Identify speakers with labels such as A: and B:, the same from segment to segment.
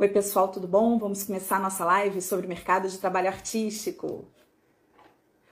A: Oi pessoal, tudo bom? Vamos começar a nossa live sobre o mercado de trabalho artístico.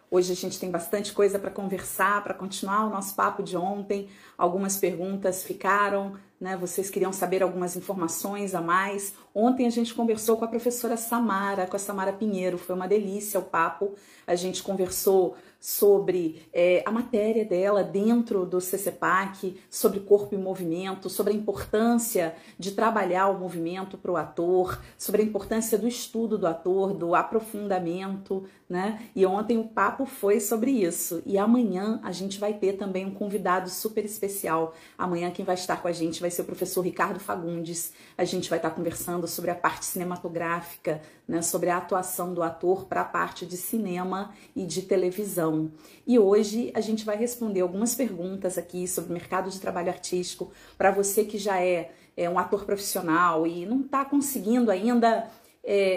A: Hoje a gente tem bastante coisa para conversar, para continuar o nosso papo de ontem. Algumas perguntas ficaram, né? Vocês queriam saber algumas informações a mais. Ontem a gente conversou com a professora Samara, com a Samara Pinheiro. Foi uma delícia o papo. A gente conversou sobre a matéria dela dentro do CCPAC, sobre corpo e movimento, sobre a importância de trabalhar o movimento para o ator, sobre a importância do estudo do ator, do aprofundamento, né? E ontem o papo foi sobre isso. E amanhã a gente vai ter também um convidado super especial. Amanhã quem vai estar com a gente vai ser o professor Ricardo Fagundes. A gente vai estar conversando sobre a parte cinematográfica, né? Sobre a atuação do ator para a parte de cinema e de televisão. E hoje a gente vai responder algumas perguntas aqui sobre o mercado de trabalho artístico para você que já é um ator profissional e não está conseguindo ainda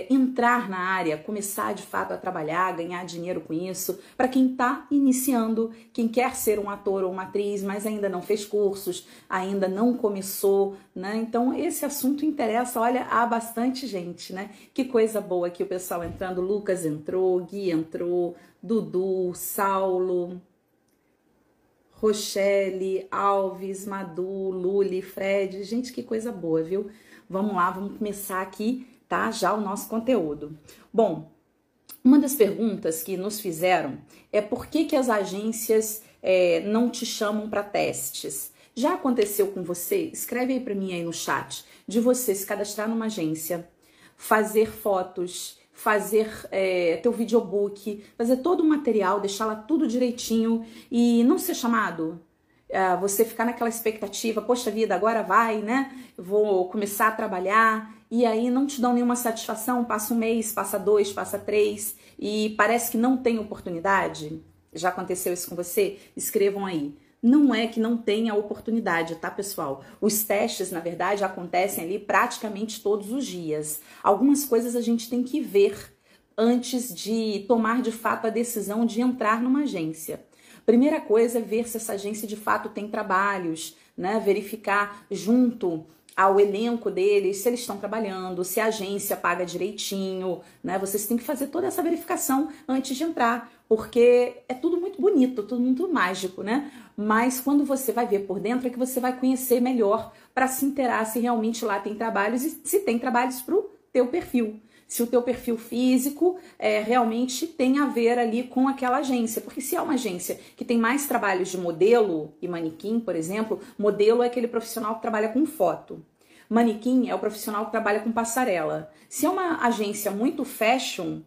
A: entrar na área, começar de fato a trabalhar, ganhar dinheiro com isso. Para quem está iniciando, quem quer ser um ator ou uma atriz, mas ainda não fez cursos, ainda não começou, né? Então esse assunto interessa, olha, a bastante gente, né? Que coisa boa aqui o pessoal entrando. Lucas entrou, Gui entrou, Dudu, Saulo, Rochelle, Alves, Madu, Luli, Fred. Gente, que coisa boa, viu? Vamos lá, vamos começar aqui, tá? Já o nosso conteúdo. Bom, uma das perguntas que nos fizeram é por que as agências não te chamam para testes? Já aconteceu com você? Escreve aí para mim aí no chat, de você se cadastrar numa agência, fazer fotos, fazer teu videobook, fazer todo o material, deixar lá tudo direitinho e não ser chamado. Você ficar naquela expectativa, poxa vida, agora vai, né? Vou começar a trabalhar e aí não te dão nenhuma satisfação, passa um mês, passa 2, passa 3 e parece que não tem oportunidade. Já aconteceu isso com você? Escrevam aí. Não é que não tenha oportunidade, tá, pessoal? Os testes, na verdade, acontecem ali praticamente todos os dias. Algumas coisas a gente tem que ver antes de tomar, de fato, a decisão de entrar numa agência. Primeira coisa é ver se essa agência, de fato, tem trabalhos, né? Verificar junto ao elenco deles, se eles estão trabalhando, se a agência paga direitinho, né? Vocês têm que fazer toda essa verificação antes de entrar, porque é tudo muito bonito, tudo muito mágico, né? Mas quando você vai ver por dentro é que você vai conhecer melhor para se inteirar se realmente lá tem trabalhos e se tem trabalhos para o teu perfil. Se o teu perfil físico realmente tem a ver ali com aquela agência. Porque se é uma agência que tem mais trabalhos de modelo e manequim, por exemplo, modelo é aquele profissional que trabalha com foto. Manequim é o profissional que trabalha com passarela. Se é uma agência muito fashion,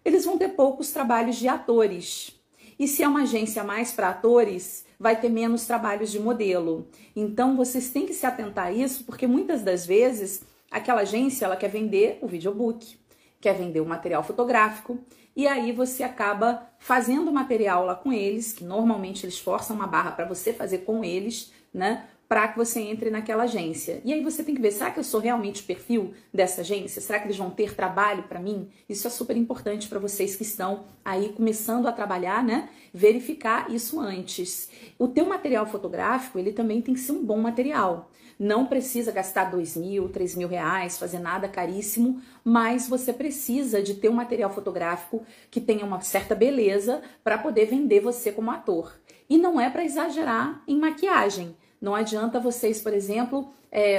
A: eles vão ter poucos trabalhos de atores. E se é uma agência mais para atores, vai ter menos trabalhos de modelo. Então, vocês têm que se atentar a isso, porque muitas das vezes aquela agência ela quer vender o videobook, quer vender o material fotográfico, e aí você acaba fazendo material lá com eles, que normalmente eles forçam uma barra para você fazer com eles, né? Para que você entre naquela agência. E aí você tem que ver, será que eu sou realmente o perfil dessa agência? Será que eles vão ter trabalho para mim? Isso é super importante para vocês que estão aí começando a trabalhar, né? Verificar isso antes. O teu material fotográfico, ele também tem que ser um bom material. Não precisa gastar 2.000, 3.000 reais, fazer nada caríssimo, mas você precisa de ter um material fotográfico que tenha uma certa beleza para poder vender você como ator. E não é para exagerar em maquiagem. Não adianta vocês, por exemplo,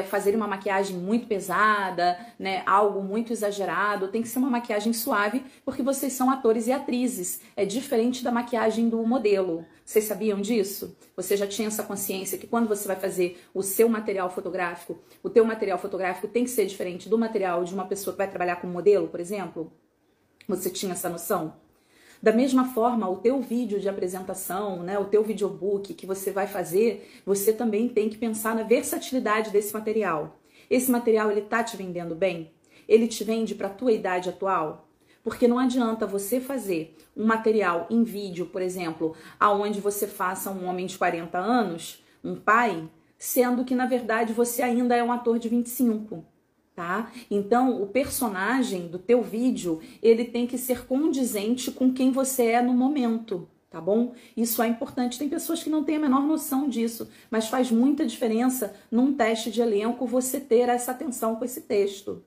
A: fazerem uma maquiagem muito pesada, né, algo muito exagerado. Tem que ser uma maquiagem suave, porque vocês são atores e atrizes. É diferente da maquiagem do modelo. Vocês sabiam disso? Você já tinha essa consciência que quando você vai fazer o seu material fotográfico, o teu material fotográfico tem que ser diferente do material de uma pessoa que vai trabalhar com modelo, por exemplo? Você tinha essa noção? Da mesma forma, o teu vídeo de apresentação, né, o teu videobook que você vai fazer, você também tem que pensar na versatilidade desse material. Esse material, ele tá te vendendo bem? Ele te vende para a tua idade atual? Porque não adianta você fazer um material em vídeo, por exemplo, aonde você faça um homem de 40 anos, um pai, sendo que, na verdade, você ainda é um ator de 25. Tá? Então, o personagem do teu vídeo, ele tem que ser condizente com quem você é no momento, tá bom? Isso é importante. Tem pessoas que não têm a menor noção disso, mas faz muita diferença num teste de elenco você ter essa atenção com esse texto.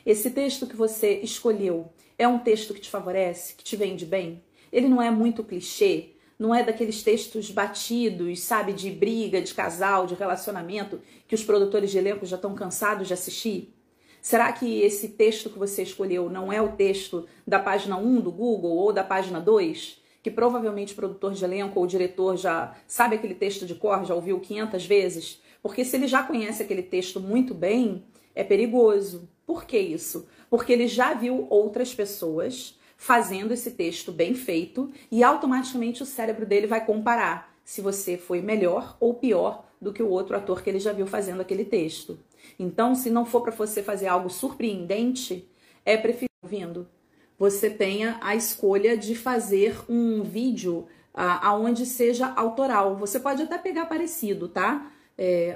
A: Esse texto que você escolheu é um texto que te favorece, que te vende bem? Ele não é muito clichê? Não é daqueles textos batidos, sabe, de briga, de casal, de relacionamento, que os produtores de elenco já estão cansados de assistir? Será que esse texto que você escolheu não é o texto da página 1 do Google ou da página 2? Que provavelmente o produtor de elenco ou o diretor já sabe aquele texto de cor, já ouviu 500 vezes? Porque se ele já conhece aquele texto muito bem, é perigoso. Por que isso? Porque ele já viu outras pessoas fazendo esse texto bem feito e automaticamente o cérebro dele vai comparar se você foi melhor ou pior do que o outro ator que ele já viu fazendo aquele texto. Então, se não for para você fazer algo surpreendente, é preferível você tenha a escolha de fazer um vídeo aonde seja autoral. Você pode até pegar parecido, tá?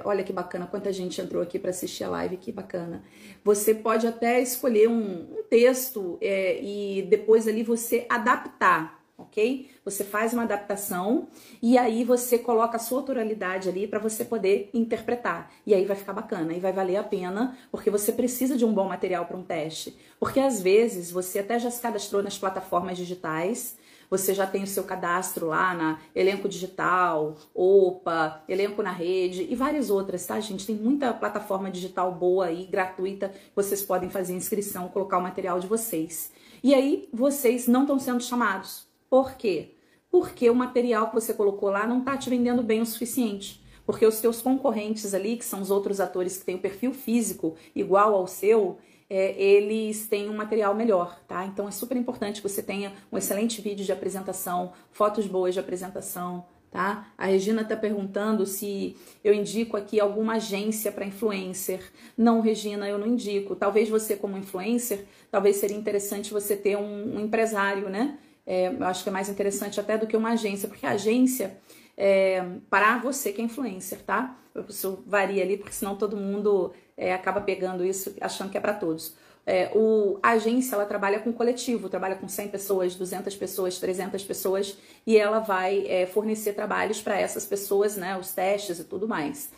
A: Olha que bacana, quanta gente entrou aqui para assistir a live, que bacana. Você pode até escolher um texto e depois ali você adaptar, ok? Você faz uma adaptação e aí você coloca a sua autoralidade ali para você poder interpretar. E aí vai ficar bacana e vai valer a pena, porque você precisa de um bom material para um teste. Porque às vezes você até já se cadastrou nas plataformas digitais, você já tem o seu cadastro lá na Elenco Digital, Opa, Elenco na Rede e várias outras, tá, gente? Tem muita plataforma digital boa aí, gratuita, vocês podem fazer inscrição, colocar o material de vocês. E aí, vocês não estão sendo chamados. Por quê? Porque o material que você colocou lá não tá te vendendo bem o suficiente. Porque os teus concorrentes ali, que são os outros atores que têm o perfil físico igual ao seu, eles têm um material melhor, tá? Então é super importante que você tenha um excelente vídeo de apresentação, fotos boas de apresentação, tá? A Regina tá perguntando se eu indico aqui alguma agência para influencer. Não, Regina, eu não indico. Talvez você como influencer, talvez seria interessante você ter um empresário, né? Eu acho que é mais interessante até do que uma agência, porque a agência para você que é influencer, tá? Isso varia ali, porque senão todo mundo acaba pegando isso achando que é para todos. A agência, ela trabalha com coletivo, trabalha com 100 pessoas, 200 pessoas, 300 pessoas, e ela vai fornecer trabalhos para essas pessoas, né, os testes e tudo mais.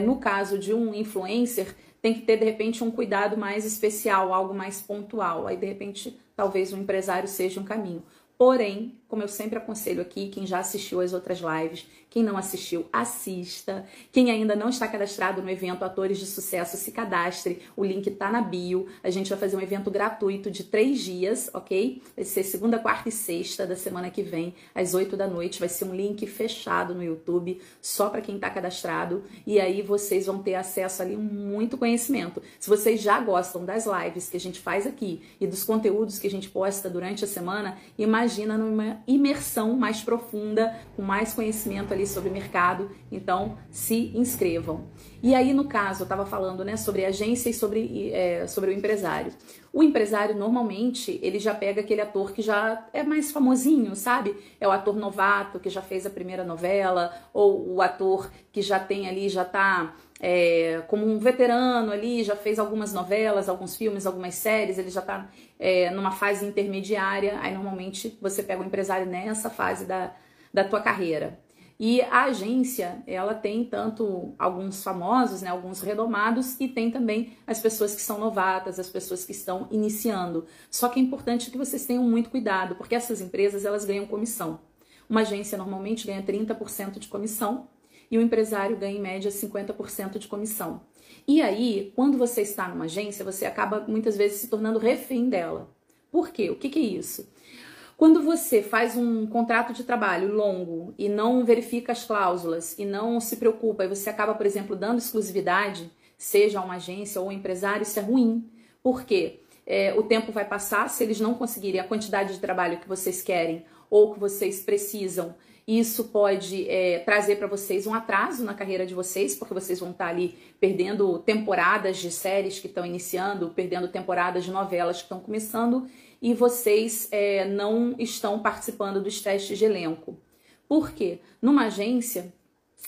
A: No caso de um influencer, tem que ter, de repente, um cuidado mais especial, algo mais pontual. Aí, de repente, talvez um empresário seja um caminho. Porém, como eu sempre aconselho aqui, quem já assistiu às outras lives, quem não assistiu, assista. Quem ainda não está cadastrado no evento Atores de Sucesso, se cadastre. O link tá na bio. A gente vai fazer um evento gratuito de 3 dias, ok? Vai ser segunda, quarta e sexta da semana que vem, às 8 da noite. Vai ser um link fechado no YouTube, só para quem está cadastrado. E aí vocês vão ter acesso ali a muito conhecimento. Se vocês já gostam das lives que a gente faz aqui e dos conteúdos que a gente posta durante a semana, imagina numa imersão mais profunda, com mais conhecimento ali sobre mercado. Então, se inscrevam. E aí, no caso, eu estava falando, né, sobre agência e sobre o empresário. O empresário, normalmente, ele já pega aquele ator que já é mais famosinho, sabe? É o ator novato, que já fez a primeira novela, ou o ator que já tem ali, já tá como um veterano ali, já fez algumas novelas, alguns filmes, algumas séries, ele já tá numa fase intermediária. Aí, normalmente, você pega o empresário nessa fase da tua carreira. E a agência, ela tem tanto alguns famosos, né, alguns renomados, e tem também as pessoas que são novatas, as pessoas que estão iniciando. Só que é importante que vocês tenham muito cuidado, porque essas empresas, elas ganham comissão. Uma agência normalmente ganha 30% de comissão e o empresário ganha em média 50% de comissão. E aí, quando você está numa agência, você acaba muitas vezes se tornando refém dela. Por quê? O que é isso? Quando você faz um contrato de trabalho longo e não verifica as cláusulas e não se preocupa, e você acaba, por exemplo, dando exclusividade, seja uma agência ou um empresário, isso é ruim. Por quê? O tempo vai passar, se eles não conseguirem a quantidade de trabalho que vocês querem ou que vocês precisam, isso pode trazer para vocês um atraso na carreira de vocês, porque vocês vão estar ali perdendo temporadas de séries que estão iniciando, perdendo temporadas de novelas que estão começando, e vocês não estão participando dos testes de elenco. Por quê? Numa agência,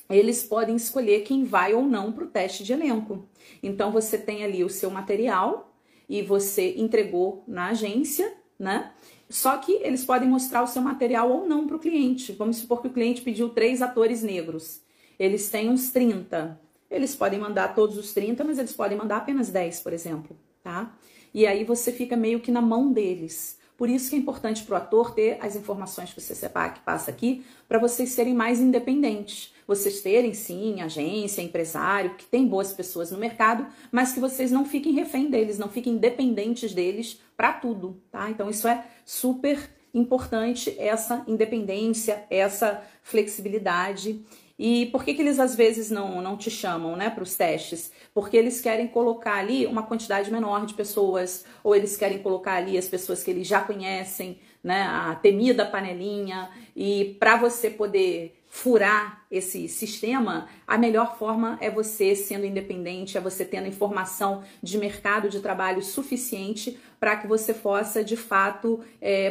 A: eles podem escolher quem vai ou não para o teste de elenco. Então, você tem ali o seu material e você entregou na agência, né? Só que eles podem mostrar o seu material ou não para o cliente. Vamos supor que o cliente pediu 3 atores negros. Eles têm uns 30. Eles podem mandar todos os 30, mas eles podem mandar apenas 10, por exemplo. tá? E aí você fica meio que na mão deles. Por isso que é importante para o ator ter as informações que o CCPAC passa aqui, para vocês serem mais independentes. Vocês terem, sim, agência, empresário, que tem boas pessoas no mercado, mas que vocês não fiquem refém deles, não fiquem dependentes deles para tudo, tá? Então isso é super importante, essa independência, essa flexibilidade. E por que eles às vezes não te chamam, né, para os testes? Porque eles querem colocar ali uma quantidade menor de pessoas, ou eles querem colocar ali as pessoas que eles já conhecem, né, a temida panelinha, e para você poder furar esse sistema, a melhor forma é você sendo independente, é você tendo informação de mercado de trabalho suficiente para que você possa, de fato,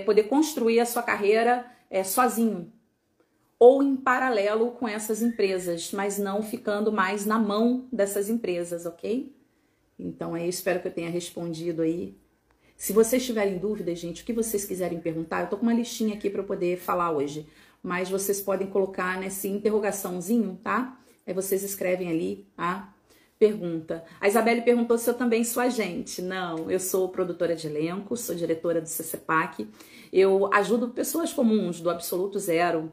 A: poder construir a sua carreira sozinho, ou em paralelo com essas empresas, mas não ficando mais na mão dessas empresas, ok? Então, eu espero que eu tenha respondido aí. Se vocês tiverem dúvidas, gente, o que vocês quiserem perguntar, eu tô com uma listinha aqui para eu poder falar hoje, mas vocês podem colocar nesse interrogaçãozinho, tá? Aí vocês escrevem ali a pergunta. A Isabelle perguntou se eu também sou agente. Não, eu sou produtora de elenco, sou diretora do CCPAC. Eu ajudo pessoas comuns do absoluto zero,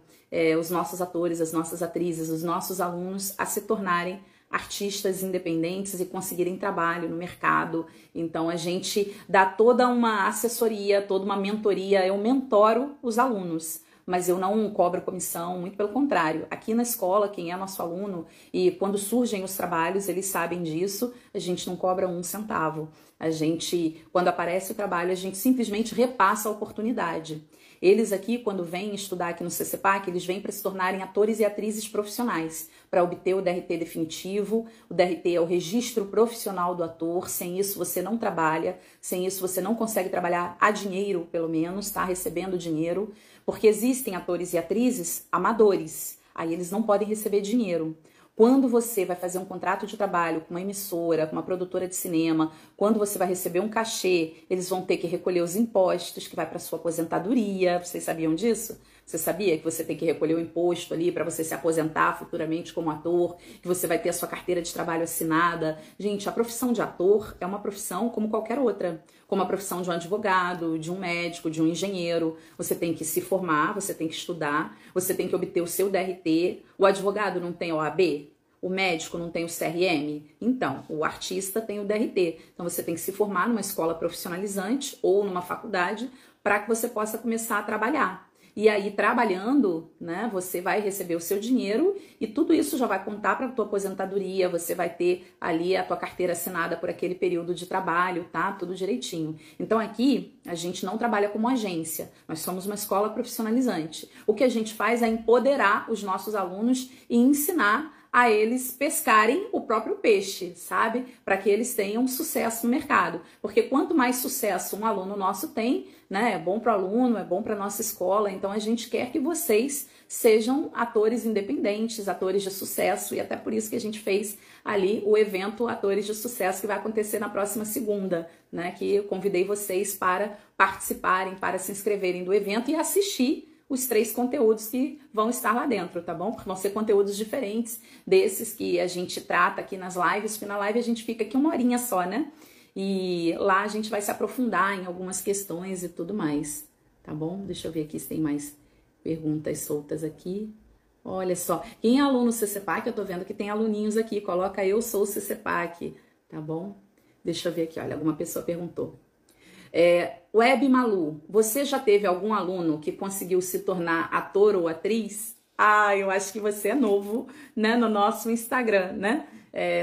A: os nossos atores, as nossas atrizes, os nossos alunos a se tornarem artistas independentes e conseguirem trabalho no mercado. Então a gente dá toda uma assessoria, toda uma mentoria, eu mentoro os alunos, mas eu não cobro comissão, muito pelo contrário. Aqui na escola, quem é nosso aluno, e quando surgem os trabalhos, eles sabem disso, a gente não cobra um centavo. A gente, quando aparece o trabalho, a gente simplesmente repassa a oportunidade. Eles aqui, quando vêm estudar aqui no CCPAC, eles vêm para se tornarem atores e atrizes profissionais, para obter o DRT definitivo. O DRT é o registro profissional do ator, sem isso você não trabalha, sem isso você não consegue trabalhar a dinheiro, pelo menos, tá? Recebendo dinheiro, porque existem atores e atrizes amadores, aí eles não podem receber dinheiro. Quando você vai fazer um contrato de trabalho com uma emissora, com uma produtora de cinema, quando você vai receber um cachê, eles vão ter que recolher os impostos que vai para sua aposentadoria. Vocês sabiam disso? Você sabia que você tem que recolher o imposto ali para você se aposentar futuramente como ator, que você vai ter a sua carteira de trabalho assinada? Gente, a profissão de ator é uma profissão como qualquer outra, como a profissão de um advogado, de um médico, de um engenheiro. Você tem que se formar, você tem que estudar, você tem que obter o seu DRT. O advogado não tem OAB? O médico não tem o CRM? Então, o artista tem o DRT. Então, você tem que se formar numa escola profissionalizante ou numa faculdade para que você possa começar a trabalhar. E aí, trabalhando, né, você vai receber o seu dinheiro e tudo isso já vai contar para a tua aposentadoria, você vai ter ali a tua carteira assinada por aquele período de trabalho, tá? Tudo direitinho. Então, aqui, a gente não trabalha como agência, nós somos uma escola profissionalizante. O que a gente faz é empoderar os nossos alunos e ensinar a eles pescarem o próprio peixe, sabe? Para que eles tenham sucesso no mercado. Porque quanto mais sucesso um aluno nosso tem, né? É bom para o aluno, é bom para a nossa escola. Então a gente quer que vocês sejam atores independentes, atores de sucesso. E até por isso que a gente fez ali o evento Atores de Sucesso, que vai acontecer na próxima segunda, né? Que eu convidei vocês para participarem, para se inscreverem do evento e assistir os 3 conteúdos que vão estar lá dentro, tá bom? Porque vão ser conteúdos diferentes desses que a gente trata aqui nas lives, porque na live a gente fica aqui 1 horinha só, né? E lá a gente vai se aprofundar em algumas questões e tudo mais, tá bom? Deixa eu ver aqui se tem mais perguntas soltas aqui. Olha só, quem é aluno CCPAC, eu tô vendo que tem aluninhos aqui, coloca eu sou CCPAC, tá bom? Deixa eu ver aqui, olha, alguma pessoa perguntou. Web Malu, você já teve algum aluno que conseguiu se tornar ator ou atriz? Ah, eu acho que você é novo, né, no nosso Instagram, né?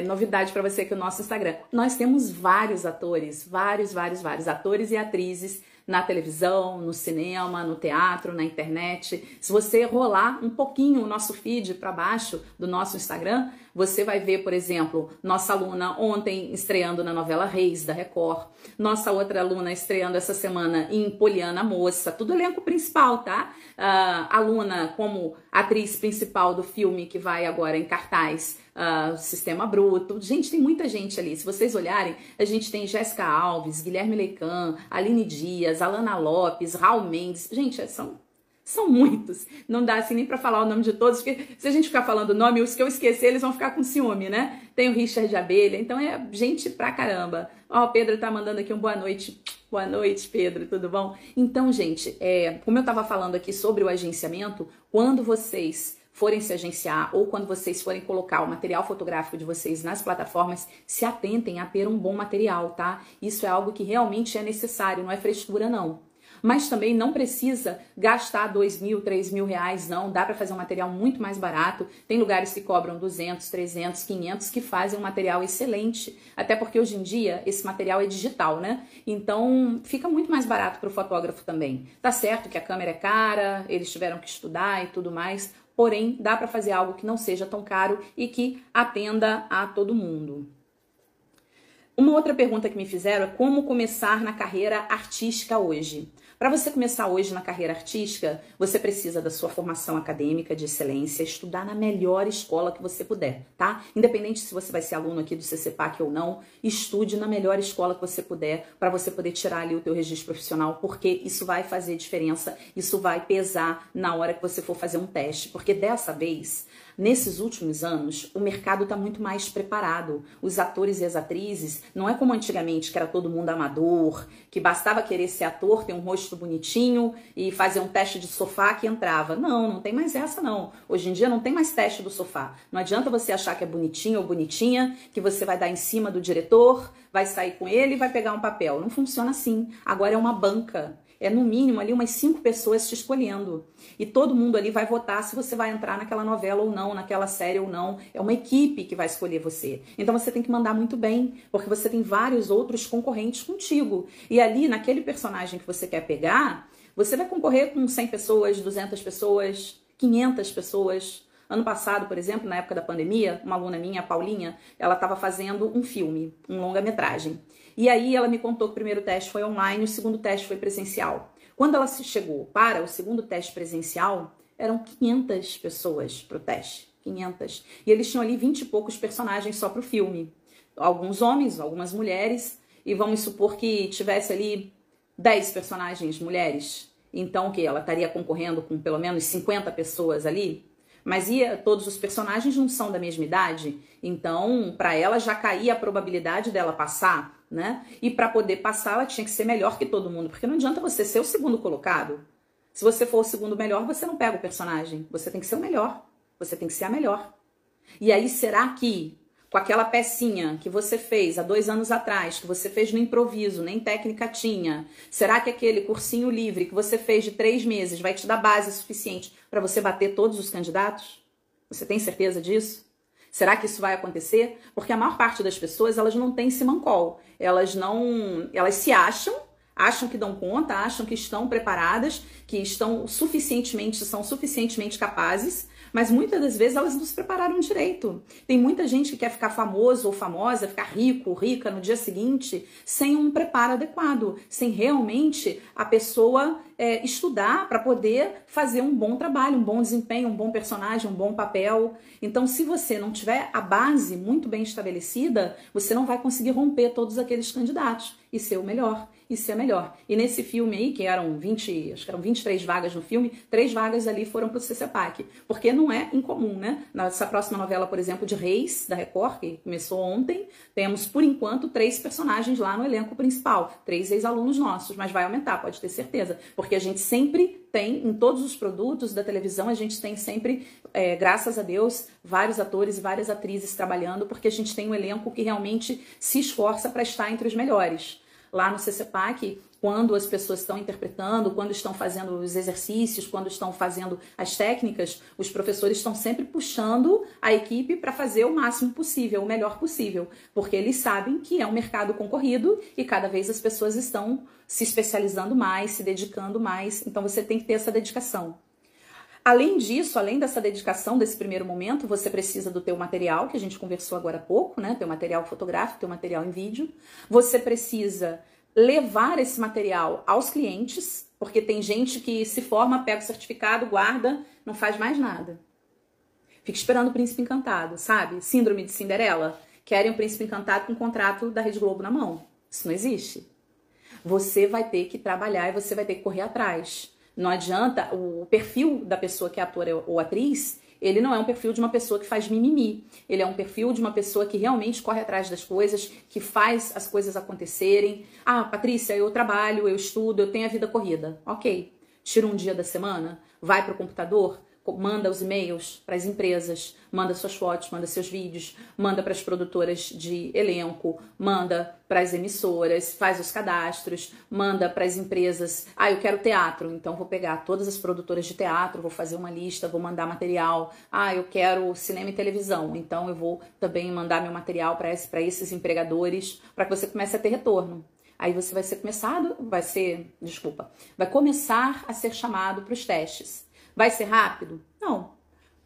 A: Novidade para você aqui no nosso Instagram. Nós temos vários atores, vários atores e atrizes na televisão, no cinema, no teatro, na internet. Se você rolar um pouquinho o nosso feed para baixo do nosso Instagram, você vai ver, por exemplo, nossa aluna ontem estreando na novela Reis, da Record. Nossa outra aluna estreando essa semana em Poliana Moça. Tudo elenco principal, tá? Aluna como atriz principal do filme que vai agora em cartaz, Sistema Bruto. Gente, tem muita gente ali. Se vocês olharem, a gente tem Jéssica Alves, Guilherme Leican, Aline Dias, Alana Lopes, Raul Mendes. Gente, são muitos. Não dá assim nem para falar o nome de todos, porque se a gente ficar falando o nome, os que eu esquecer, eles vão ficar com ciúme, né? tem o Richard Abelha, então é gente pra caramba. Ó, o Pedro tá mandando aqui um boa noite. Boa noite, Pedro, tudo bom? Então, gente, como eu tava falando aqui sobre o agenciamento, quando vocês forem se agenciar ou quando vocês forem colocar o material fotográfico de vocês nas plataformas, se atentem a ter um bom material, tá? Isso é algo que realmente é necessário, não é frescura, não. Mas também não precisa gastar 2.000, 3.000 reais, não. Dá para fazer um material muito mais barato. Tem lugares que cobram 200, 300, 500 que fazem um material excelente. Até porque hoje em dia esse material é digital, né? Então fica muito mais barato para o fotógrafo também. Tá certo que a câmera é cara, eles tiveram que estudar e tudo mais. Porém, dá para fazer algo que não seja tão caro e que atenda a todo mundo. Uma outra pergunta que me fizeram é como começar na carreira artística hoje. Para você começar hoje na carreira artística, você precisa da sua formação acadêmica de excelência, estudar na melhor escola que você puder, tá? Independente se você vai ser aluno aqui do CCPAC ou não, estude na melhor escola que você puder, para você poder tirar ali o teu registro profissional, porque isso vai fazer diferença, isso vai pesar na hora que você for fazer um teste, porque dessa vez, nesses últimos anos, o mercado está muito mais preparado. Os atores e as atrizes, não é como antigamente, que era todo mundo amador, que bastava querer ser ator, ter um rosto bonitinho e fazer um teste de sofá que entrava. Não, não tem mais essa não. Hoje em dia não tem mais teste do sofá. Não adianta você achar que é bonitinho ou bonitinha, que você vai dar em cima do diretor, vai sair com ele e vai pegar um papel. Não funciona assim. Agora é uma banca. É no mínimo ali umas 5 pessoas te escolhendo. E todo mundo ali vai votar se você vai entrar naquela novela ou não, naquela série ou não. É uma equipe que vai escolher você. Então você tem que mandar muito bem, porque você tem vários outros concorrentes contigo. E ali, naquele personagem que você quer pegar, você vai concorrer com 100 pessoas, 200 pessoas, 500 pessoas. Ano passado, por exemplo, na época da pandemia, uma aluna minha, a Paulinha, ela estava fazendo um filme, um longa-metragem. E aí ela me contou que o primeiro teste foi online, o segundo teste foi presencial. Quando ela chegou para o segundo teste presencial, eram 500 pessoas para o teste. 500. E eles tinham ali 20 e poucos personagens só para o filme. Alguns homens, algumas mulheres. E vamos supor que tivesse ali 10 personagens mulheres. Então o quê? Ela estaria concorrendo com pelo menos 50 pessoas ali? Mas todos os personagens não são da mesma idade, então para ela já caía a probabilidade dela passar, né? E para poder passar ela tinha que ser melhor que todo mundo, porque não adianta você ser o segundo colocado. Se você for o segundo melhor, você não pega o personagem, você tem que ser o melhor, você tem que ser a melhor. E aí será que com aquela pecinha que você fez há 2 anos atrás, que você fez no improviso, nem técnica tinha, será que aquele cursinho livre que você fez de 3 meses vai te dar base suficiente para você bater todos os candidatos? Você tem certeza disso? Será que isso vai acontecer? Porque a maior parte das pessoas, elas não tem simancol. Elas se acham que dão conta, acham que estão preparadas, que são suficientemente capazes, mas muitas das vezes elas não se prepararam direito. Tem muita gente que quer ficar famoso ou famosa, ficar rico ou rica no dia seguinte, sem um preparo adequado, sem realmente a pessoa estudar para poder fazer um bom trabalho, um bom desempenho, um bom personagem, um bom papel. Então, se você não tiver a base muito bem estabelecida, você não vai conseguir romper todos aqueles candidatos e ser o melhor. E ser melhor. E nesse filme aí, que eram 23 vagas no filme, 3 vagas ali foram para o CCPAC. Porque não é incomum, né? Nessa próxima novela, por exemplo, de Reis, da Record, que começou ontem, temos, por enquanto, 3 personagens lá no elenco principal. 3 ex-alunos nossos, mas vai aumentar, pode ter certeza. Porque a gente sempre tem, em todos os produtos da televisão, a gente tem sempre, graças a Deus, vários atores e várias atrizes trabalhando, porque a gente tem um elenco que realmente se esforça para estar entre os melhores. Lá no CCPAC, quando as pessoas estão interpretando, quando estão fazendo os exercícios, quando estão fazendo as técnicas, os professores estão sempre puxando a equipe para fazer o máximo possível, o melhor possível, porque eles sabem que é um mercado concorrido e cada vez as pessoas estão se especializando mais, se dedicando mais, então você tem que ter essa dedicação. Além disso, além dessa dedicação desse primeiro momento, você precisa do teu material, que a gente conversou agora há pouco, né? Teu material fotográfico, teu material em vídeo. Você precisa levar esse material aos clientes, porque tem gente que se forma, pega o certificado, guarda, não faz mais nada. Fica esperando o príncipe encantado, sabe? Síndrome de Cinderela. Querem o príncipe encantado com o contrato da Rede Globo na mão. Isso não existe. Você vai ter que trabalhar e você vai ter que correr atrás. Não adianta, o perfil da pessoa que é ator ou atriz, Ele não é um perfil de uma pessoa que faz mimimi. Ele é um perfil de uma pessoa que realmente corre atrás das coisas, que faz as coisas acontecerem. Ah, Patrícia, eu trabalho, eu estudo, eu tenho a vida corrida. Ok. Tira um dia da semana, vai para o computador, manda os e-mails para as empresas, manda suas fotos, manda seus vídeos, manda para as produtoras de elenco, manda para as emissoras, faz os cadastros, manda para as empresas. Ah, eu quero teatro, então vou pegar todas as produtoras de teatro, vou fazer uma lista, vou mandar material. Ah, eu quero cinema e televisão, então eu vou também mandar meu material para esses empregadores, para que você comece a ter retorno. Aí você vai começar a ser chamado para os testes. Vai ser rápido? Não.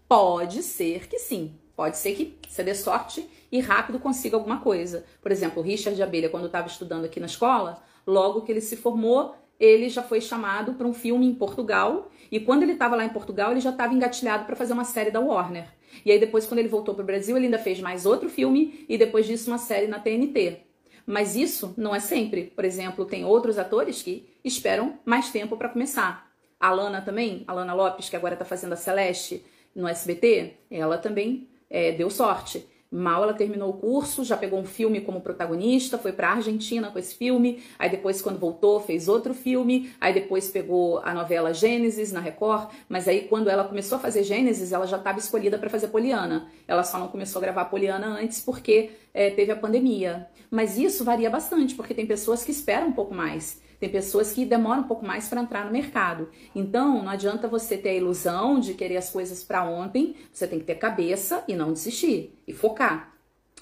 A: Pode ser que sim. Pode ser que você dê sorte e rápido consiga alguma coisa. Por exemplo, o Richard Abelha, quando estava estudando aqui na escola, logo que ele se formou, ele já foi chamado para um filme em Portugal. E quando ele estava lá em Portugal, ele já estava engatilhado para fazer uma série da Warner. E aí depois, quando ele voltou para o Brasil, ele ainda fez mais outro filme e depois disso uma série na TNT. Mas isso não é sempre. Por exemplo, tem outros atores que esperam mais tempo para começar. A Lana também, a Lana Lopes, que agora está fazendo a Celeste no SBT, ela também deu sorte. Mal ela terminou o curso, já pegou um filme como protagonista, foi para a Argentina com esse filme, aí depois quando voltou fez outro filme, aí depois pegou a novela Gênesis na Record, mas aí quando ela começou a fazer Gênesis, ela já estava escolhida para fazer Poliana. Ela só não começou a gravar Poliana antes porque teve a pandemia. Mas isso varia bastante, porque tem pessoas que esperam um pouco mais. Tem pessoas que demoram um pouco mais para entrar no mercado. Então, não adianta você ter a ilusão de querer as coisas para ontem. Você tem que ter cabeça e não desistir. E focar.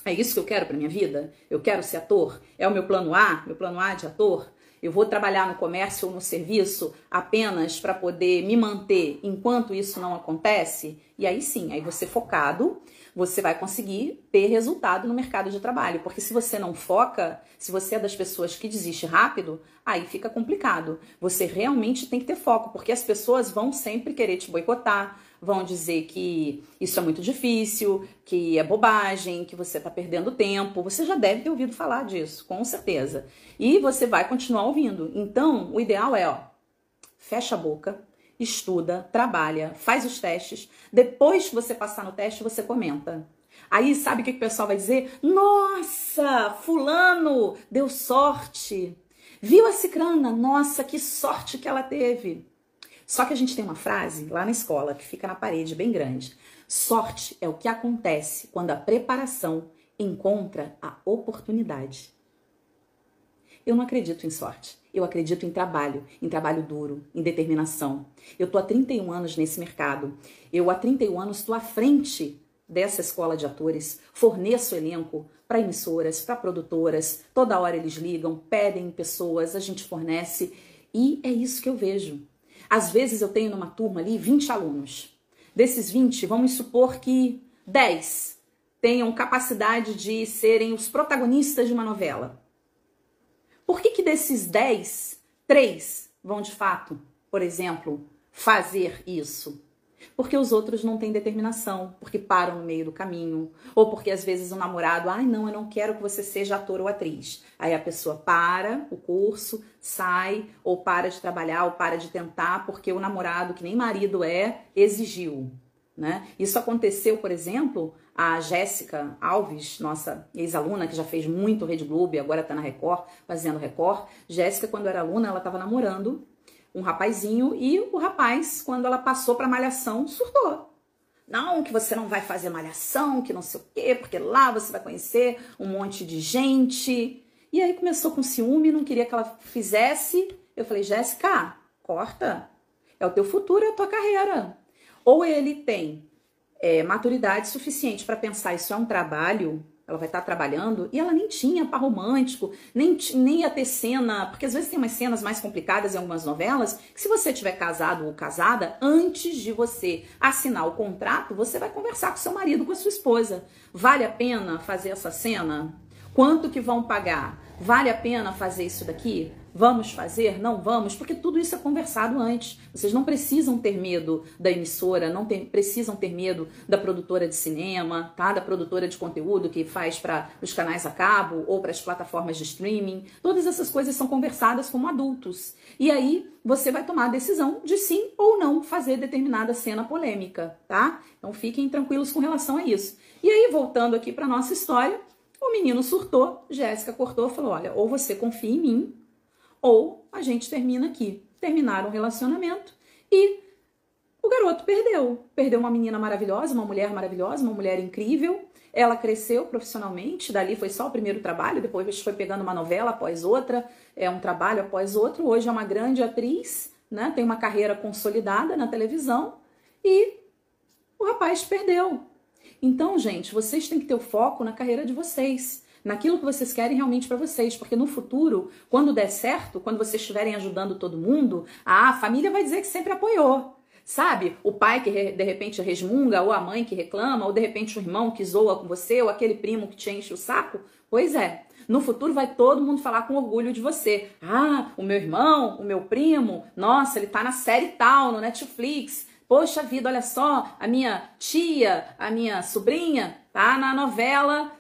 A: É isso que eu quero para minha vida? Eu quero ser ator? É o meu plano A de ator? Eu vou trabalhar no comércio ou no serviço apenas para poder me manter enquanto isso não acontece? E aí sim, aí você focado, você vai conseguir ter resultado no mercado de trabalho. Porque se você não foca, se você é das pessoas que desiste rápido, aí fica complicado. Você realmente tem que ter foco, porque as pessoas vão sempre querer te boicotar, vão dizer que isso é muito difícil, que é bobagem, que você está perdendo tempo. Você já deve ter ouvido falar disso, com certeza. E você vai continuar ouvindo. Então, o ideal é, fecha a boca, estuda, trabalha, faz os testes. Depois que você passar no teste, você comenta. Aí, sabe o que o pessoal vai dizer? Nossa, fulano deu sorte. Viu a cicrana? Nossa, que sorte que ela teve. Só que a gente tem uma frase lá na escola que fica na parede bem grande. Sorte é o que acontece quando a preparação encontra a oportunidade. Eu não acredito em sorte. Eu acredito em trabalho duro, em determinação. Eu tô há 31 anos nesse mercado. Eu há 31 anos estou à frente dessa escola de atores, forneço elenco para emissoras, para produtoras. Toda hora eles ligam, pedem pessoas, a gente fornece. E é isso que eu vejo. Às vezes eu tenho numa turma ali 20 alunos. Desses 20, vamos supor que 10 tenham capacidade de serem os protagonistas de uma novela. Por que desses 10, 3 vão de fato, por exemplo, fazer isso? Porque os outros não têm determinação, porque param no meio do caminho, ou porque às vezes o namorado, não, eu não quero que você seja ator ou atriz. Aí a pessoa para o curso, sai, ou para de trabalhar, ou para de tentar, porque o namorado, que nem marido exigiu, né? Isso aconteceu, por exemplo, a Jéssica Alves, nossa ex-aluna, que já fez muito Rede Globo e agora está na Record, fazendo Record. Jéssica, quando era aluna, ela estava namorando um rapazinho e o rapaz, quando ela passou para Malhação, surtou. Não, que você não vai fazer Malhação, que não sei o quê, porque lá você vai conhecer um monte de gente. E aí começou com ciúme, não queria que ela fizesse. Eu falei, Jéssica, corta. É o teu futuro, é a tua carreira. Ou ele tem maturidade suficiente para pensar isso é um trabalho, ela vai estar trabalhando, e ela nem tinha par romântico, nem ia ter cena, porque às vezes tem umas cenas mais complicadas em algumas novelas, que se você tiver casado ou casada, antes de você assinar o contrato, você vai conversar com seu marido, com a sua esposa. Vale a pena fazer essa cena? Quanto que vão pagar? Vale a pena fazer isso daqui? Vamos fazer? Não vamos? Porque tudo isso é conversado antes. Vocês não precisam ter medo da emissora, precisam ter medo da produtora de cinema, tá? Da produtora de conteúdo que faz para os canais a cabo ou para as plataformas de streaming. Todas essas coisas são conversadas como adultos. E aí você vai tomar a decisão de sim ou não fazer determinada cena polêmica, tá? Então fiquem tranquilos com relação a isso. E aí, voltando aqui para nossa história, o menino surtou, Jéssica cortou e falou, olha, ou você confia em mim, ou a gente termina aqui. Terminaram o relacionamento e o garoto perdeu. Perdeu uma menina maravilhosa, uma mulher incrível. Ela cresceu profissionalmente, dali foi só o primeiro trabalho, depois foi pegando uma novela após outra, um trabalho após outro. Hoje é uma grande atriz, né? Tem uma carreira consolidada na televisão e o rapaz perdeu. Então, gente, vocês têm que ter o foco na carreira de vocês, naquilo que vocês querem realmente para vocês, porque no futuro, quando der certo, quando vocês estiverem ajudando todo mundo, a família vai dizer que sempre apoiou. Sabe? O pai que de repente resmunga, ou a mãe que reclama, ou de repente o irmão que zoa com você, ou aquele primo que te enche o saco. Pois é, no futuro vai todo mundo falar com orgulho de você. Ah, o meu irmão, o meu primo, nossa, ele tá na série tal, no Netflix. Poxa vida, olha só, a minha tia, a minha sobrinha, tá na novela,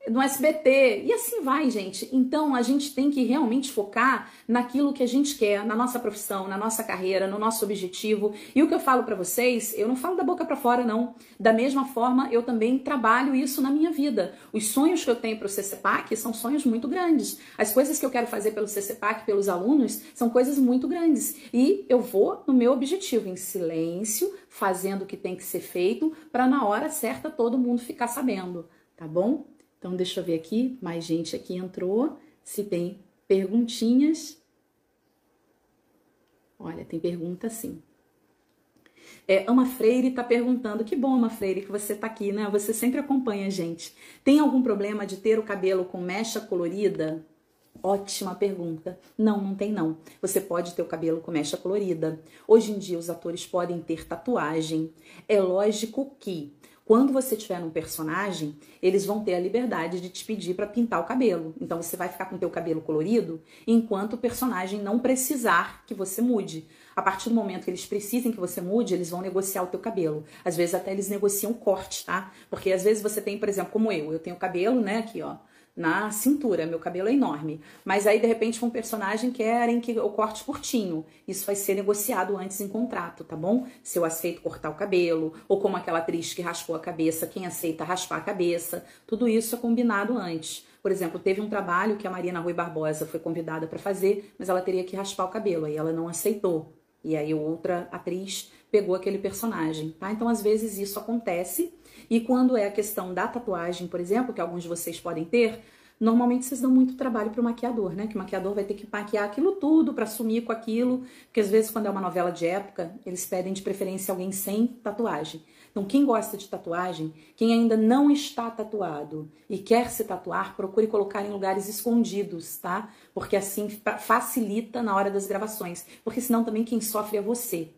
A: no SBT. E assim vai, gente. Então, a gente tem que realmente focar naquilo que a gente quer, na nossa profissão, na nossa carreira, no nosso objetivo. E o que eu falo pra vocês, eu não falo da boca pra fora, não. Da mesma forma, eu também trabalho isso na minha vida. Os sonhos que eu tenho pro CCPAC são sonhos muito grandes. As coisas que eu quero fazer pelo CCPAC, pelos alunos, são coisas muito grandes. E eu vou no meu objetivo, em silêncio, fazendo o que tem que ser feito, para na hora certa todo mundo ficar sabendo, tá bom? Então, deixa eu ver aqui, mais gente aqui entrou, se tem perguntinhas. Olha, tem pergunta sim. Ama Freire está perguntando, que bom, Ama Freire, que você está aqui, né? Você sempre acompanha a gente. Tem algum problema de ter o cabelo com mecha colorida? Ótima pergunta. Não, não tem não. Você pode ter o cabelo com mecha colorida. Hoje em dia os atores podem ter tatuagem. É lógico que quando você tiver num personagem, eles vão ter a liberdade de te pedir para pintar o cabelo. Então você vai ficar com o teu cabelo colorido enquanto o personagem não precisar que você mude. A partir do momento que eles precisem que você mude, eles vão negociar o teu cabelo. Às vezes até eles negociam o corte, tá? Porque às vezes você tem, por exemplo, como eu tenho cabelo, né, aqui, ó, na cintura, meu cabelo é enorme. Mas aí, de repente, com um personagem querem que eu corte curtinho. Isso vai ser negociado antes em contrato, tá bom? Se eu aceito cortar o cabelo, ou como aquela atriz que raspou a cabeça, quem aceita raspar a cabeça. Tudo isso é combinado antes. Por exemplo, teve um trabalho que a Marina Rui Barbosa foi convidada para fazer, mas ela teria que raspar o cabelo, aí ela não aceitou. E aí outra atriz pegou aquele personagem, tá? Então, às vezes, isso acontece. E quando é a questão da tatuagem, por exemplo, que alguns de vocês podem ter, normalmente vocês dão muito trabalho para o maquiador, né? Que o maquiador vai ter que maquiar aquilo tudo para sumir com aquilo, porque às vezes quando é uma novela de época, eles pedem de preferência alguém sem tatuagem. Então quem gosta de tatuagem, quem ainda não está tatuado e quer se tatuar, procure colocar em lugares escondidos, tá? Porque assim facilita na hora das gravações, porque senão também quem sofre é você.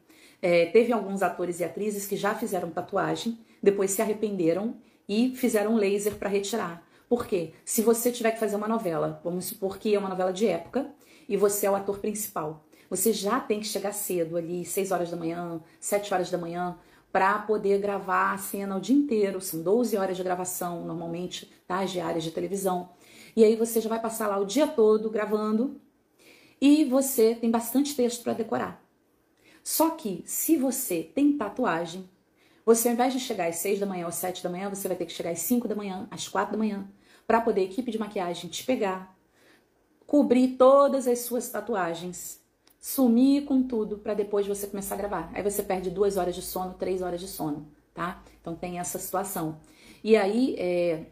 A: Teve alguns atores e atrizes que já fizeram tatuagem, depois se arrependeram e fizeram laser para retirar. Por quê? Se você tiver que fazer uma novela, vamos supor que é uma novela de época e você é o ator principal, você já tem que chegar cedo ali, 6 horas da manhã, 7 horas da manhã, para poder gravar a cena o dia inteiro. São 12 horas de gravação, normalmente, tá? Diárias de televisão. E aí você já vai passar lá o dia todo gravando e você tem bastante texto para decorar. Só que, se você tem tatuagem, você, ao invés de chegar às 6 da manhã ou 7 da manhã, você vai ter que chegar às 5 da manhã, às 4 da manhã, para poder a equipe de maquiagem te pegar, cobrir todas as suas tatuagens, sumir com tudo, para depois você começar a gravar. Aí você perde 2 horas de sono, 3 horas de sono, tá? Então tem essa situação. E aí,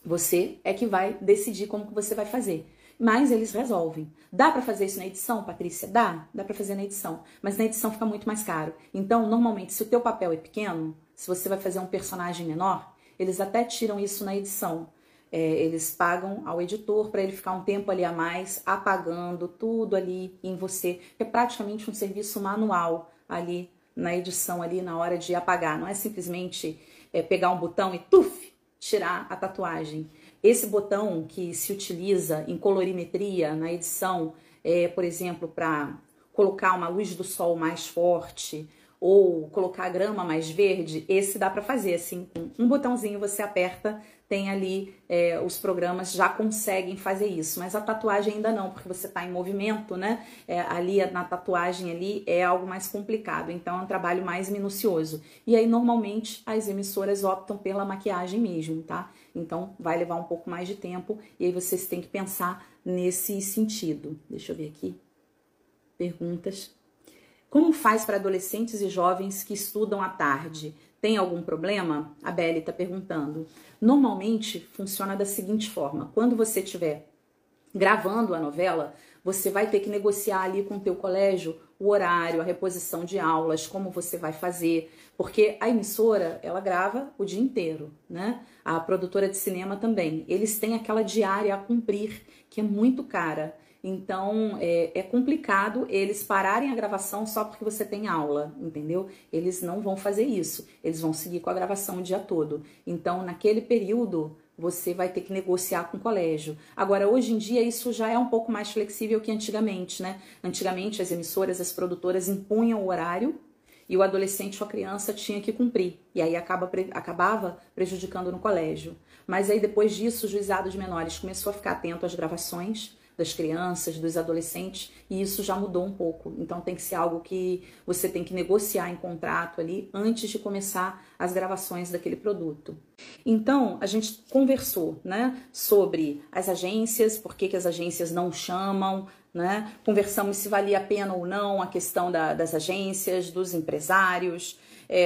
A: você é que vai decidir como que você vai fazer. Mas eles resolvem. Dá para fazer isso na edição, Patrícia? Dá para fazer na edição. Mas na edição fica muito mais caro. Então, normalmente, se o teu papel é pequeno, se você vai fazer um personagem menor, eles até tiram isso na edição. Eles pagam ao editor para ele ficar um tempo ali a mais, apagando tudo ali em você. É praticamente um serviço manual ali na edição, ali na hora de apagar. Não é simplesmente pegar um botão e tuf, tirar a tatuagem. esse botão que se utiliza em colorimetria na edição, por exemplo, para colocar uma luz do sol mais forte ou colocar a grama mais verde, esse dá para fazer assim, com um botãozinho você aperta, tem ali, os programas já conseguem fazer isso, mas a tatuagem ainda não, porque você está em movimento, né? Ali na tatuagem ali é algo mais complicado, então é um trabalho mais minucioso. E aí normalmente as emissoras optam pela maquiagem mesmo, tá? Então vai levar um pouco mais de tempo e aí vocês têm que pensar nesse sentido. Deixa eu ver aqui. Perguntas. Como faz para adolescentes e jovens que estudam à tarde? Tem algum problema? A Beli está perguntando. Normalmente funciona da seguinte forma: quando você estiver gravando a novela, você vai ter que negociar ali com o teu colégio o horário, a reposição de aulas, como você vai fazer, porque a emissora, ela grava o dia inteiro, né? A produtora de cinema também. Eles têm aquela diária a cumprir, que é muito cara. Então, é complicado eles pararem a gravação só porque você tem aula, entendeu? Eles não vão fazer isso, eles vão seguir com a gravação o dia todo. Então, naquele período, você vai ter que negociar com o colégio. Agora, hoje em dia, isso já é um pouco mais flexível que antigamente, né? Antigamente, as emissoras, as produtoras impunham o horário e o adolescente ou a criança tinha que cumprir. E aí acabava prejudicando no colégio. Mas aí, depois disso, o juizado de menores começou a ficar atento às gravações das crianças, dos adolescentes, e isso já mudou um pouco. Então tem que ser algo que você tem que negociar em contrato ali antes de começar as gravações daquele produto. Então a gente conversou, né, sobre as agências, por que as agências não chamam, né? Conversamos se valia a pena ou não a questão das agências, dos empresários.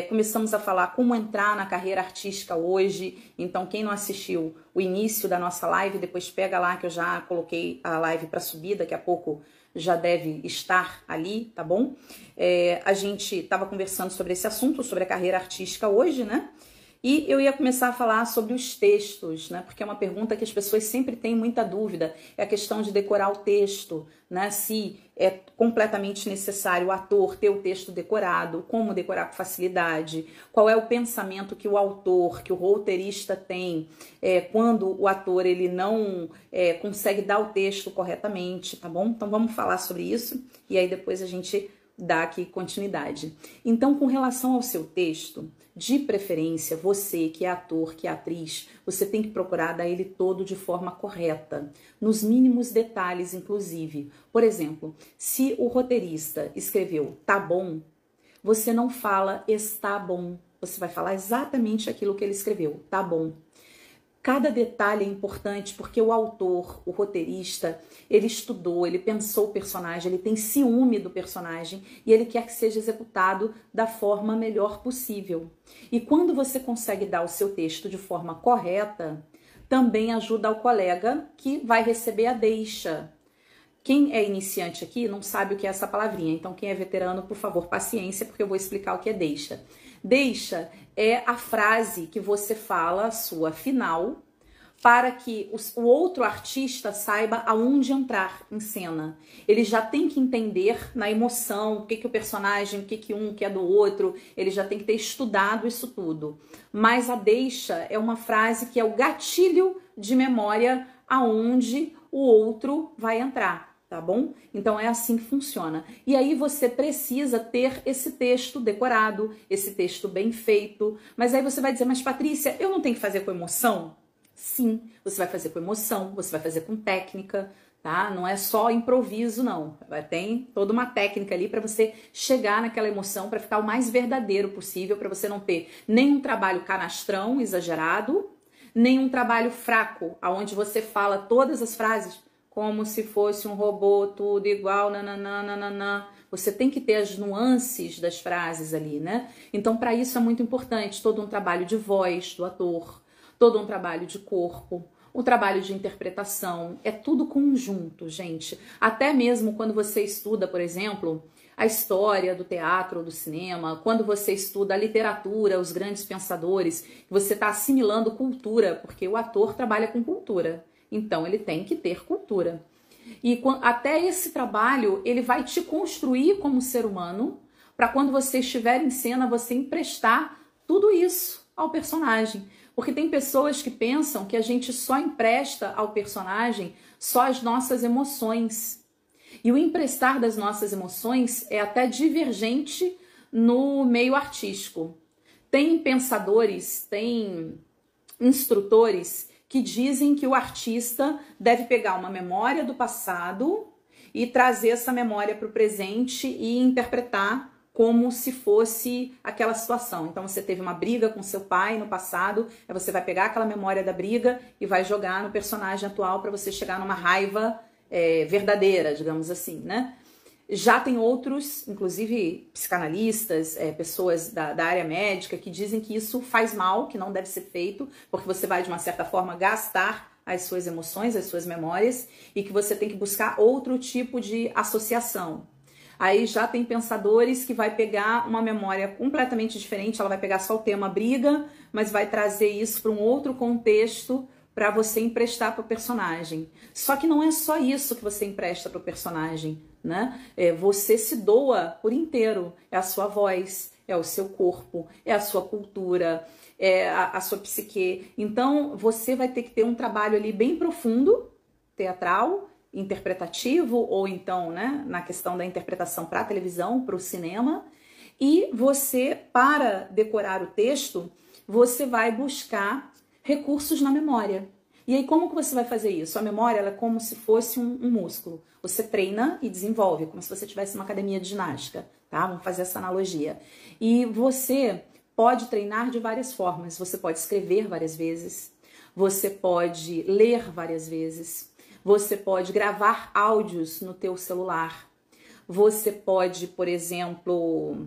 A: Começamos a falar como entrar na carreira artística hoje. Então, quem não assistiu o início da nossa live, depois pega lá que eu já coloquei a live para subir, daqui a pouco já deve estar ali, tá bom? A gente estava conversando sobre esse assunto, sobre a carreira artística hoje, né? E eu ia começar a falar sobre os textos, né? Porque é uma pergunta que as pessoas sempre têm muita dúvida. É a questão de decorar o texto, né? Se é completamente necessário o ator ter o texto decorado, como decorar com facilidade, qual é o pensamento que o autor, que o roteirista tem quando o ator ele não consegue dar o texto corretamente, tá bom? Então vamos falar sobre isso e aí depois a gente dá aqui continuidade. Então, com relação ao seu texto, de preferência, você que é ator, que é atriz, você tem que procurar dar ele todo de forma correta, nos mínimos detalhes, inclusive. Por exemplo, se o roteirista escreveu tá bom, você não fala está bom, você vai falar exatamente aquilo que ele escreveu, tá bom. Cada detalhe é importante porque o autor, o roteirista, ele estudou, ele pensou o personagem, ele tem ciúme do personagem e ele quer que seja executado da forma melhor possível. E quando você consegue dar o seu texto de forma correta, também ajuda ao colega que vai receber a deixa. Quem é iniciante aqui não sabe o que é essa palavrinha, então quem é veterano, por favor, paciência, porque eu vou explicar o que é deixa. Deixa é a frase que você fala, a sua final, para que o outro artista saiba aonde entrar em cena. Ele já tem que entender na emoção o que o personagem, o que um quer do outro, ele já tem que ter estudado isso tudo. Mas a deixa é uma frase que é o gatilho de memória aonde o outro vai entrar. Tá bom? Então é assim que funciona. E aí você precisa ter esse texto decorado, esse texto bem feito. Mas aí você vai dizer, mas Patrícia, eu não tenho que fazer com emoção? Sim, você vai fazer com emoção, você vai fazer com técnica, tá? Não é só improviso, não. Tem toda uma técnica ali para você chegar naquela emoção, para ficar o mais verdadeiro possível, para você não ter nenhum trabalho canastrão, exagerado, nenhum trabalho fraco, aonde você fala todas as frases como se fosse um robô, tudo igual, nananana. Você tem que ter as nuances das frases ali, né? Então, para isso é muito importante todo um trabalho de voz do ator, todo um trabalho de corpo, o trabalho de interpretação. É tudo conjunto, gente. Até mesmo quando você estuda, por exemplo, a história do teatro ou do cinema, quando você estuda a literatura, os grandes pensadores, você está assimilando cultura, porque o ator trabalha com cultura. Então, ele tem que ter cultura. E até esse trabalho, ele vai te construir como ser humano, para quando você estiver em cena, você emprestar tudo isso ao personagem. Porque tem pessoas que pensam que a gente só empresta ao personagem só as nossas emoções. E o emprestar das nossas emoções é até divergente no meio artístico. Tem pensadores, tem instrutores que dizem que o artista deve pegar uma memória do passado e trazer essa memória para o presente e interpretar como se fosse aquela situação. Então você teve uma briga com seu pai no passado, aí você vai pegar aquela memória da briga e vai jogar no personagem atual para você chegar numa raiva verdadeira, digamos assim, né? Já tem outros, inclusive psicanalistas, pessoas da área médica, que dizem que isso faz mal, que não deve ser feito, porque você vai, de uma certa forma, gastar as suas emoções, as suas memórias, e que você tem que buscar outro tipo de associação. Aí já tem pensadores que vai pegar uma memória completamente diferente, ela vai pegar só o tema briga, mas vai trazer isso para um outro contexto para você emprestar para o personagem. Só que não é só isso que você empresta para o personagem, né? Você se doa por inteiro. É a sua voz, é o seu corpo, é a sua cultura, é a sua psique. Então você vai ter que ter um trabalho ali bem profundo, teatral, interpretativo, ou então, né, na questão da interpretação para a televisão, para o cinema. E você, para decorar o texto, você vai buscar recursos na memória. E aí, como que você vai fazer isso? A memória, ela é como se fosse um músculo. Você treina e desenvolve, como se você tivesse uma academia de ginástica, tá? Vamos fazer essa analogia. E você pode treinar de várias formas. Você pode escrever várias vezes, você pode ler várias vezes, você pode gravar áudios no teu celular, você pode, por exemplo,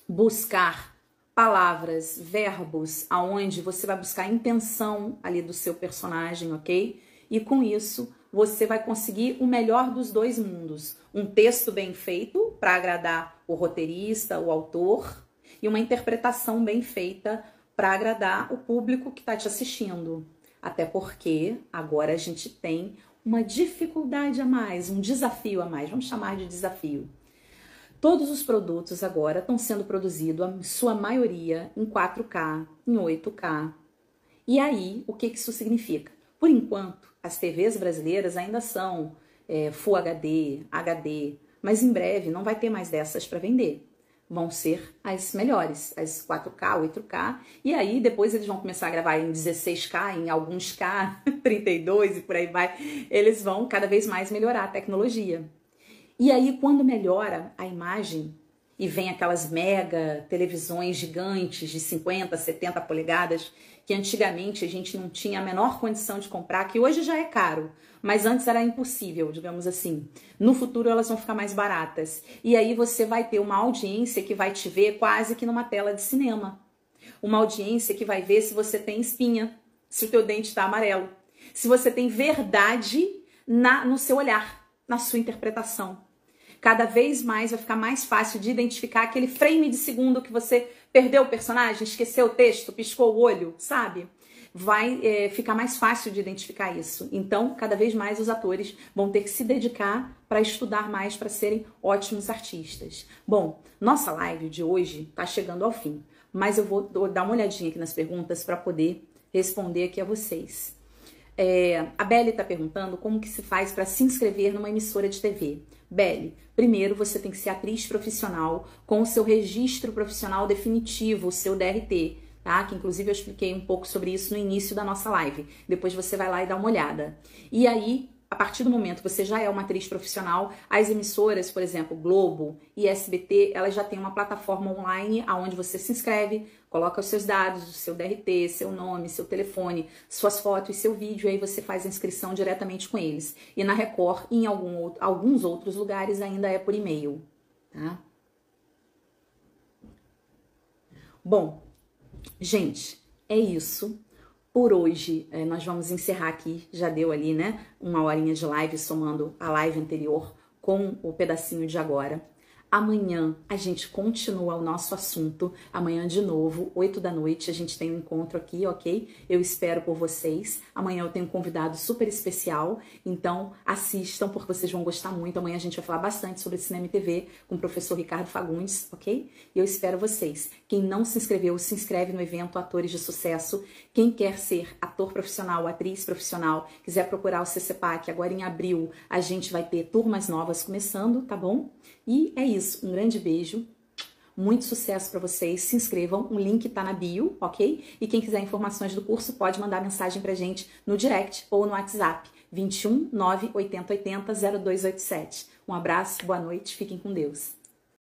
A: buscar palavras, verbos, aonde você vai buscar a intenção ali do seu personagem, ok? E com isso, você vai conseguir o melhor dos dois mundos. Um texto bem feito para agradar o roteirista, o autor, e uma interpretação bem feita para agradar o público que está te assistindo. Até porque agora a gente tem uma dificuldade a mais, um desafio a mais, vamos chamar de desafio. Todos os produtos agora estão sendo produzidos, a sua maioria, em 4K, em 8K. E aí, o que isso significa? Por enquanto, as TVs brasileiras ainda são Full HD, HD, mas em breve não vai ter mais dessas para vender. Vão ser as melhores, as 4K, 8K, e aí depois eles vão começar a gravar em 16K, em alguns K, 32 e por aí vai. Eles vão cada vez mais melhorar a tecnologia. E aí, quando melhora a imagem e vem aquelas mega televisões gigantes de 50, 70 polegadas, que antigamente a gente não tinha a menor condição de comprar, que hoje já é caro, mas antes era impossível, digamos assim. No futuro elas vão ficar mais baratas. E aí você vai ter uma audiência que vai te ver quase que numa tela de cinema. Uma audiência que vai ver se você tem espinha, se o teu dente está amarelo, se você tem verdade no seu olhar, na sua interpretação. Cada vez mais vai ficar mais fácil de identificar aquele frame de segundo que você perdeu o personagem, esqueceu o texto, piscou o olho, sabe? Vai ficar mais fácil de identificar isso. Então, cada vez mais os atores vão ter que se dedicar para estudar mais, para serem ótimos artistas. Bom, nossa live de hoje está chegando ao fim, mas eu vou dar uma olhadinha aqui nas perguntas para poder responder aqui a vocês. A Beli está perguntando como que se faz para se inscrever numa emissora de TV. Beli, primeiro você tem que ser atriz profissional com o seu registro profissional definitivo, o seu DRT, tá? Que inclusive eu expliquei um pouco sobre isso no início da nossa live. Depois você vai lá e dá uma olhada. E aí, a partir do momento que você já é uma atriz profissional, as emissoras, por exemplo, Globo e SBT, elas já têm uma plataforma online onde você se inscreve, coloca os seus dados, o seu DRT, seu nome, seu telefone, suas fotos, seu vídeo, aí você faz a inscrição diretamente com eles. E na Record e em alguns outros lugares ainda é por e-mail, tá? Bom, gente, é isso. Por hoje, nós vamos encerrar aqui, já deu ali, né, uma horinha de live, somando a live anterior com o pedacinho de agora. Amanhã a gente continua o nosso assunto. Amanhã de novo, 8 da noite, a gente tem um encontro aqui, ok? Eu espero por vocês. Amanhã eu tenho um convidado super especial, então assistam porque vocês vão gostar muito. Amanhã a gente vai falar bastante sobre cinema e TV com o professor Ricardo Fagundes, ok? E eu espero vocês. Quem não se inscreveu, se inscreve no evento Atores de Sucesso. Quem quer ser ator profissional, atriz profissional, quiser procurar o CCPAC, agora em abril a gente vai ter turmas novas começando, tá bom? E é isso, um grande beijo, muito sucesso para vocês, se inscrevam, o link tá na bio, ok? E quem quiser informações do curso pode mandar mensagem pra gente no direct ou no WhatsApp, 21 9 80 80 0287. Um abraço, boa noite, fiquem com Deus.